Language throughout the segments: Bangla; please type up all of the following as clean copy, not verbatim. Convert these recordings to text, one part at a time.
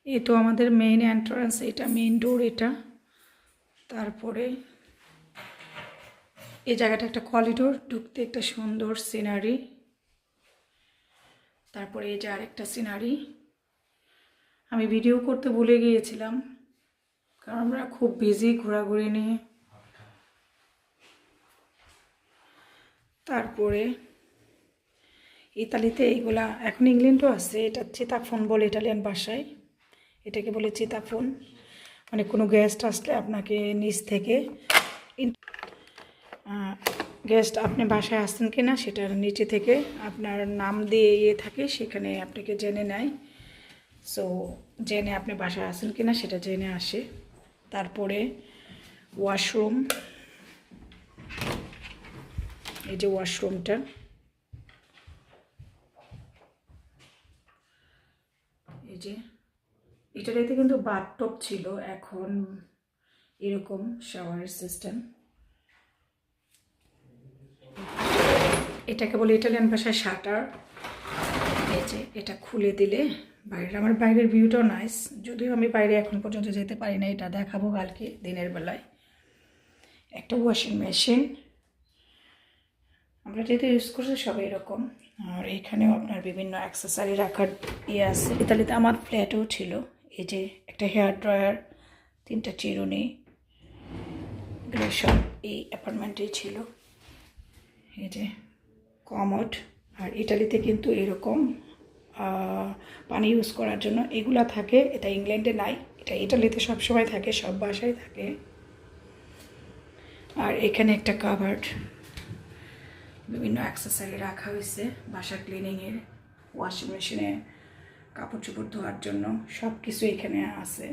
এই তো আমাদের মেইন এন্ট্রান্স, এটা মেইন ডোর এটা। তারপরে এই জায়গাটা একটা করিডোর, ঢুকতে একটা সুন্দর সিনারি। তারপরে এই যে আরেকটা সিনারি। আমি ভিডিও করতে ভুলে গিয়েছিলাম কারণ আমরা খুব বিজি ঘোরাঘুরি নিয়ে। তারপরে ইতালিতে এইগুলা, এখন ইংল্যান্ডও আছে, এটা চিতাফোন বলে ইটালিয়ান ভাষায়, এটাকে বলে চিতাফোন। মানে কোনো গেস্ট আসলে আপনাকে নিচ থেকে গেস্ট আপনি বাসায় আসছেন কি না সেটার নিচে থেকে আপনার নাম দিয়ে থাকে, সেখানে আপনাকে জেনে নেয়। সো জেনে আপনি বাসায় আসেন কি না সেটা জেনে আসে। তারপরে ওয়াশরুম, এই যে ওয়াশরুমটা, এই যে এটাতে কিন্তু বাথটব ছিল, এখন এরকম শাওয়ারের সিস্টেম। এটাকে বলে ইটালিয়ান ভাষায় শাটার। এই যে এটা খুলে দিলে বাইরে, আমার বাইরের ভিউটাও নাইস, যদিও আমি বাইরে এখন পর্যন্ত যেতে পারি না, এটা দেখাবো কালকে দিনের বেলায়। একটা ওয়াশিং মেশিন, আমরা যেটা ইউজ করছি সব এরকম। আর এখানেও আপনার বিভিন্ন অ্যাক্সেসরি রাখার ইয়ে আছে। ইতালিতে আমার ফ্ল্যাটেও ছিল, এই যে একটা হেয়ার ড্রায়ার, 3টা চিরুনি, এগুলো সব এই অ্যাপার্টমেন্টেই ছিল। এই যে কমোড। আর ইটালিতে কিন্তু এরকম পানি ইউজ করার জন্য এগুলা থাকে, এটা ইংল্যান্ডে নাই, এটা ইটালিতে সবসময় থাকে, সব বাসায় থাকে। আর এখানে একটা কাভার্ড, বিভিন্ন অ্যাক্সেসরি রাখা হয়েছে বাসা ক্লিনিংয়ের, ওয়াশিং মেশিনে কাপড় চোপড় ধোয়ার জন্য সব কিছু এখানে আছে।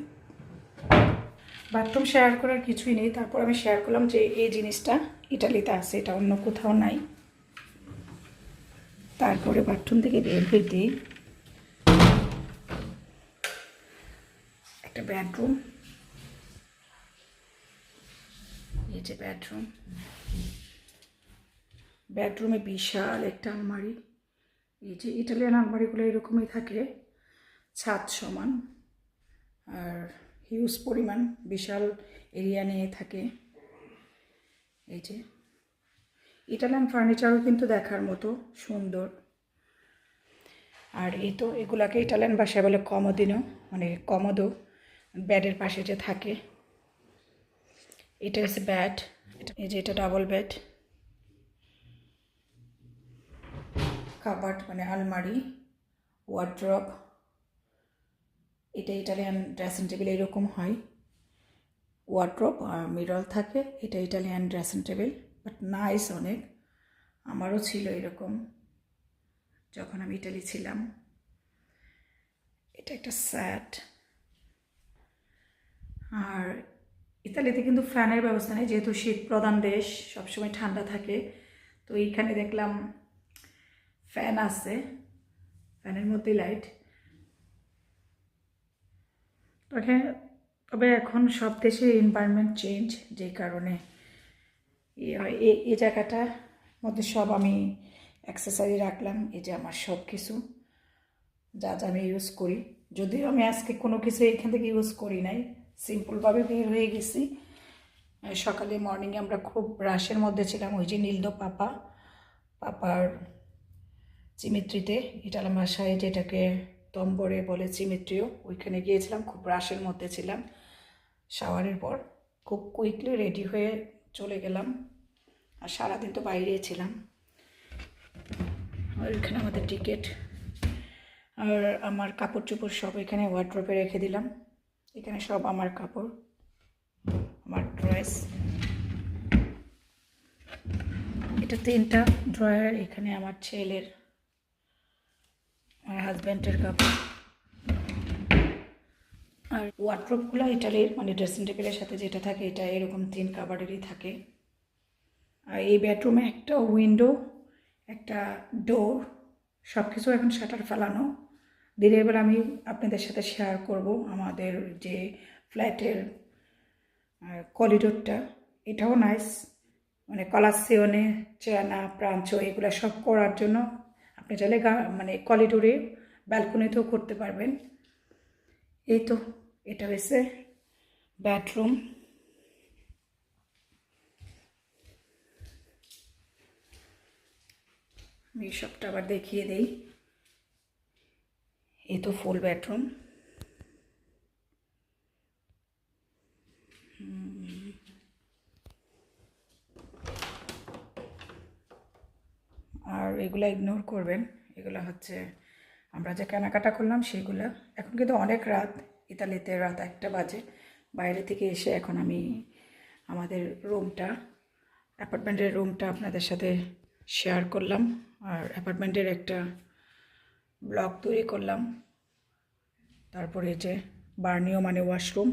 বাথরুম শেয়ার করার কিছুই নেই, তারপর আমি শেয়ার করলাম যে এই জিনিসটা ইটালিতে আছে, এটা অন্য কোথাও নাই। তারপরে বাথরুম থেকে বের হইতে একটা বেডরুম, এই যে বেডরুম, বেডরুমে বিশাল একটা আলমারি। এই যে ইটালিয়ান আলমারিগুলো এরকমই থাকে, ছাদ সমান, আর হিউজ পরিমাণ বিশাল এরিয়া নিয়ে থাকে। এই যে ইটালিয়ান ফার্নিচারও কিন্তু দেখার মতো সুন্দর। আর এই তো এগুলাকে ইটালিয়ান ভাষায় বলে কমোদিনো, মানে কমোদো, বেডের পাশে যে থাকে। এটা হচ্ছে বেড, এই যে এটা ডাবল বেড। কাবার্ড মানে আলমারি, ওয়ার্ড্রপ, এটা ইটালিয়ান ড্রেসিং টেবিল এরকম হয়, ওয়ার্ড্রপ আর মিরর থাকে, এটা Italian dressing table, but nice অনেক। আমারও ছিল এরকম যখন আমি ইটালি ছিলাম। এটা একটা সেট। আর ইতালিতে কিন্তু ফ্যানের ব্যবস্থা নেই, যেহেতু শীত প্রধান দেশ, সবসময় ঠান্ডা থাকে। তো এইখানে দেখলাম ফ্যান আছে, ফ্যানের মধ্যেই লাইট। তবে এখন সব দেশে এনভায়রনমেন্ট চেঞ্জ, যে কারণে হয় এই জায়গাটার মধ্যে সব আমি অ্যাক্সেসরি রাখলাম। এই যে আমার সব কিছু যা যা আমি ইউজ করি, যদিও আমি আজকে কোনো কিছু এখান থেকে ইউজ করি নাই, সিম্পলভাবে বের হয়ে গেছি। সকালে মর্নিংয়ে আমরা খুব রাশের মধ্যে ছিলাম, ওই যে নীলদো পাপার চিমিত্রিতে, ইটালিয়ান ভাষায় যেটাকে তম্বরে বলে চিমিত্রিও, ওইখানে গিয়েছিলাম, খুব রাশের মধ্যে ছিলাম। শাওয়ারের পর খুব কুইকলি রেডি হয়ে চলে গেলাম, আর সারাদিন তো বাইরে ছিলাম। আর এখানে আমাদের টিকিট, আর আমার কাপড় চোপড় সব এখানে ওয়ার্ড্রপে রেখে দিলাম। এখানে সব আমার কাপড়, আমার ড্রেস, এটা 3টা ড্রয়ার, এখানে আমার ছেলের, আমার হাজব্যান্ডের কাপড়। আর ওয়ার্ড্রপগুলো ইটালির মানে ড্রেসিং টেবিলের সাথে যেটা থাকে এটা এরকম 3 কাভারেরই থাকে। আর এই বেডরুমে একটা উইন্ডো, একটা ডোর, সব কিছু এখন শাটার ফেলানো। দিনের বেলা আমি আপনাদের সাথে শেয়ার করব আমাদের যে ফ্ল্যাটের করিডোরটা, এটাও নাইস, মানে কলাসিওনে, চেনা, প্রাঞ্চো, এগুলো সব করার জন্য আপনি চাইলে মানে করিডোরে ব্যালকনিতেও করতে পারবেন। এই তো এটা হয়েছে বেডরুম। আমি সবটা আবার দেখিয়ে দেই। এই তো ফুল বেডরুম। আর এগুলো ইগনোর করবেন, এগুলো হচ্ছে আমরা যে কেনাকাটা করলাম সেগুলো। এখন কিন্তু অনেক রাত, ইতালিতে রাত 1টা বাজে। বাইরে থেকে এসে এখন আমি আমাদের রুমটা, অ্যাপার্টমেন্টের রুমটা আপনাদের সাথে শেয়ার করলাম, আর অ্যাপার্টমেন্টের একটা ব্লগ তৈরি করলাম। তারপরে যে বার্নিও মানে ওয়াশরুম,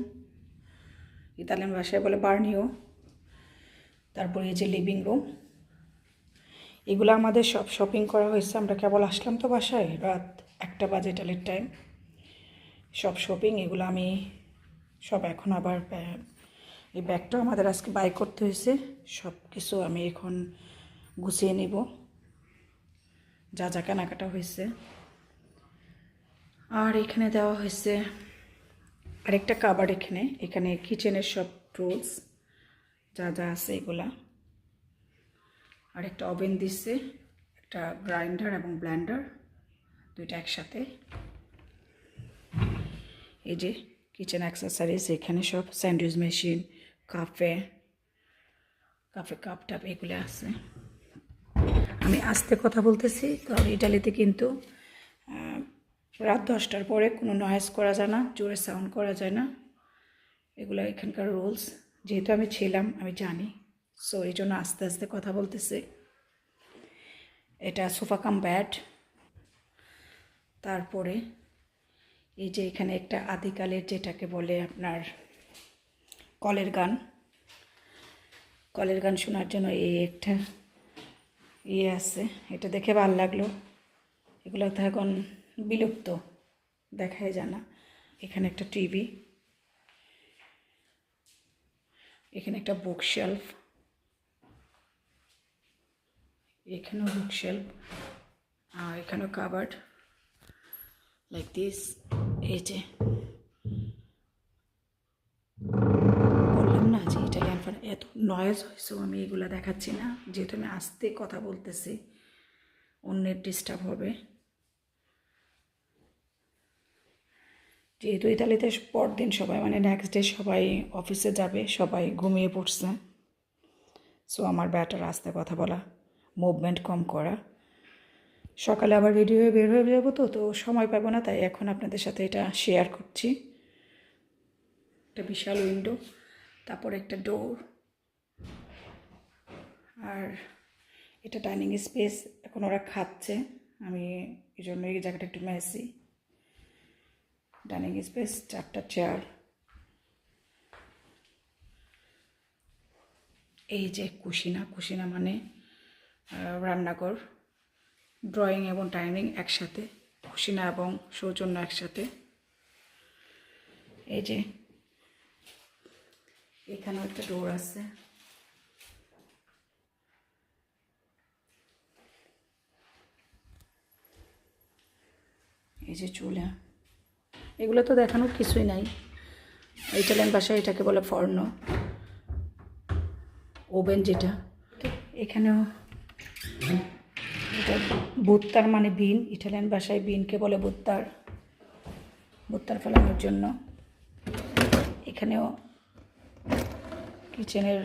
ইতালিয়ান ভাষায় বলে বার্নিও। তারপরে এই যে লিভিং রুম, এগুলো আমাদের সব শপিং করা হয়েছে। আমরা কেবল আসলাম তো বাসায়, রাত 1টা বাজে ইটালির টাইম। সব শপিং এগুলো আমি সব এখন আবার এই ব্যাগটা আমাদের আজকে বাই করতে হয়েছে। সব কিছু আমি এখন গুছিয়ে নিব, যা যা কেনাকাটা হয়েছে। আর এখানে দেওয়া হয়েছে আরেকটা কাবার্ড, এখানে কিচেনের সব টুলস যা যা আছে এগুলা। আর একটা ওভেন দিচ্ছে, একটা গ্রাইন্ডার এবং ব্লেন্ডার, দুইটা একসাথে। এই যে কিচেন অ্যাক্সেসরিজ, এখানে সব স্যান্ডউইচ মেশিন, কাফে কাপ টাপ এগুলো আছে। আমি আস্তে কথা বলতেছি, কারণ ইটালিতে কিন্তু রাত 10টার পরে কোনো নয়েজ করা যায় না, জোরে সাউন্ড করা যায় না। এগুলো এখানকার রুলস। যেহেতু আমি ছিলাম, আমি জানি, সো এই জন্য আস্তে আস্তে কথা বলতেছি। এটা সোফা কাম ব্যাড। তারপরে এই যে এখানে একটা আদিকালের, যেটাকে বলে আপনার কলের গান শোনার জন্য এই একটা আছে। এটা দেখে ভালো লাগলো। এগুলো তো এখন বিলুপ্ত, দেখাই যায় না। এখানে একটা টিভি, এখানে একটা বুকশেলফ, এখানেও বুকশেলফ, আর এখানেও কাবার্ড লাইক দিস। এই যে বললাম না যে ইটালিয়ান ফান, এত নয়েজ হয়েছে, আমি এগুলো দেখাচ্ছি না, যেহেতু আমি আস্তে কথা বলতেছি, অন্যের ডিস্টার্ব হবে। যেহেতু ইতালিতে পরদিন সবাই মানে নেক্সট ডে সবাই অফিসে যাবে, সবাই ঘুমিয়ে পড়ছে, সো আমার ব্যাটার আস্তে কথা বলা, মুভমেন্ট কম করা। সকালে আবার রেডি হয়ে বের হয়ে যাবো, তো সময় পাবো না, তাই এখন আপনাদের সাথে এটা শেয়ার করছি। একটা বিশাল উইন্ডো, তারপর একটা ডোর, আর এটা ডাইনিং স্পেস। এখন ওরা খাচ্ছে, আমি এই জন্য এই জায়গাটা একটু মেসি। ডাইনিং স্পেস, 4টা চেয়ার। এই যে কুশিনা মানে রান্নাঘর, ড্রয়িং এবং ডাইনিং একসাথে, কুশিনা এবং সৌজন্য একসাথে। এই যে এখানেও একটা ডোর আছে। এই যে চুলা, এগুলো তো দেখানোর কিছুই নাই। ইটালিয়ান ভাষায় এটাকে বলে ফর্নো, ওভেন যেটা। এখানেও এটা বুত্তার মানে বিন, ইটালিয়ান ভাষায় বিনকে বলে বুত্তার ফেলানোর জন্য। এখানেও কিচেনের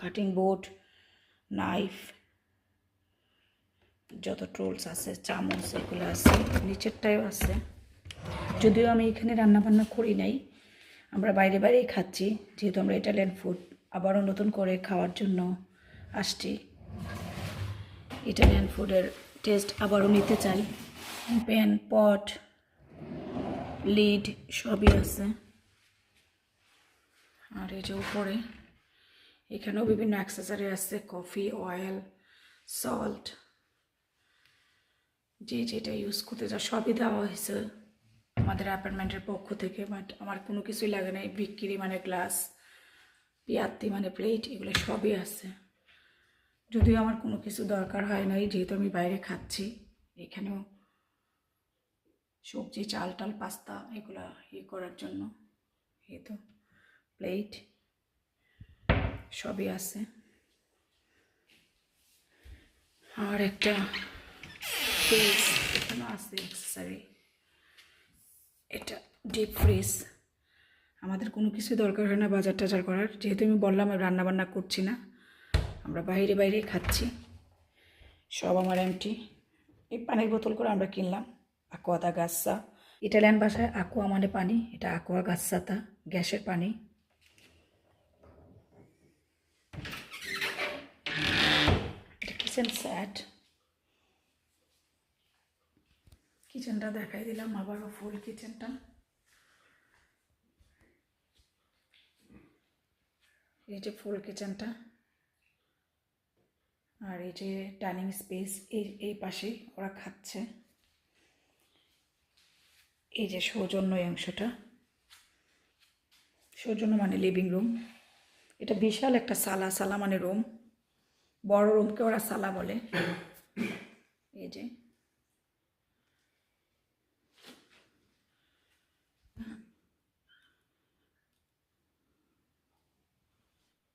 কাটিং বোর্ড, নাইফ, যত টুলস আছে, চামচ এগুলো আছে, নিচেরটাও আছে। যদিও আমি এখানে রান্নাবান্না করি নাই, আমরা বাইরেই খাচ্ছি, যেহেতু আমরা ইটালিয়ান ফুড আবারও নতুন করে খাওয়ার জন্য আসছি। ইটালিয়ান ফুডের টেস্ট আবারও নিতে চাই। প্যান, পট, লিড সবই আছে। আর এই যে উপরে এখানেও বিভিন্ন অ্যাক্সেসরি আছে, কফি, অয়েল, সল্ট, যেটা ইউজ করতে যা সবই দেওয়া হয়েছে আমাদের অ্যাপার্টমেন্টের পক্ষ থেকে। বাট আমার কোনো কিছুই লাগে নাই। বিক্রি মানে গ্লাস, পিয়াত্তি মানে প্লেট, এগুলো সবই আছে। যদিও আমার কোনো কিছু দরকার হয় নাই, যেহেতু আমি বাইরে খাচ্ছি। এখানেও সবজি চাল টাল পাস্তা এগুলা করার জন্য। এই তো প্লেট সবই আছে। আর একটা ফ্রিজ এখানে আছে অ্যাক্সেসরি, এটা ডিপ ফ্রিজ। আমাদের কোনো কিছু দরকার হয় না বাজার টাজার করার, যেহেতু আমি বললাম রান্না বান্না করছি না, আমরা বাইরে বাইরেই খাচ্ছি। সব আমার এমটি। এই পানির বোতল করে আমরা কিনলাম aqua da Gassa, ইটালিয়ান ভাষায় aqua মানে পানি, এটা aqua gassata গ্যাসের পানি। এটা কিচেন সেট, কিচেনটা দেখাই দিলাম আবারও ফুল কিচেনটা। এই যে ফুল কিচেনটা, আর এই যে ডাইনিং স্পেস, এই পাশে ওরা খাচ্ছে। এই যে সৌজন্য অংশটা, সৌজন্য মানে লিভিং রুম। এটা বিশাল একটা সালা, সালা মানে রুম, বড় রুমকে ওরা সালা বলে। এই যে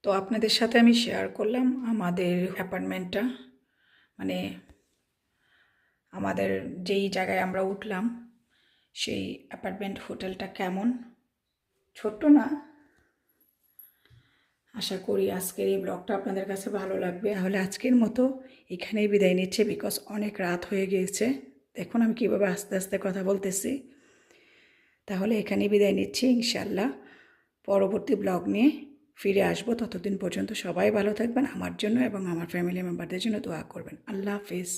তো আপনাদের সাথে আমি শেয়ার করলাম আমাদের অ্যাপার্টমেন্টটা, মানে আমাদের যেই জায়গায় আমরা উঠলাম সেই অ্যাপার্টমেন্ট হোটেলটা কেমন। ছোট্ট না, আশা করি আজকের এই ব্লগটা আপনাদের কাছে ভালো লাগবে। তাহলে আজকের মতো এখানেই বিদায় নিচ্ছে, বিকজ অনেক রাত হয়ে গিয়েছে। দেখুন আমি কীভাবে আস্তে আস্তে কথা বলতেছি। তাহলে এখানেই বিদায় নিচ্ছি, ইনশাল্লাহ পরবর্তী ব্লগ নিয়ে ফিরে আসবো। ততদিন পর্যন্ত সবাই ভালো থাকবেন, আমার জন্য এবং আমার ফ্যামিলি মেম্বারদের জন্য দোয়া করবেন। আল্লাহ হাফিজ।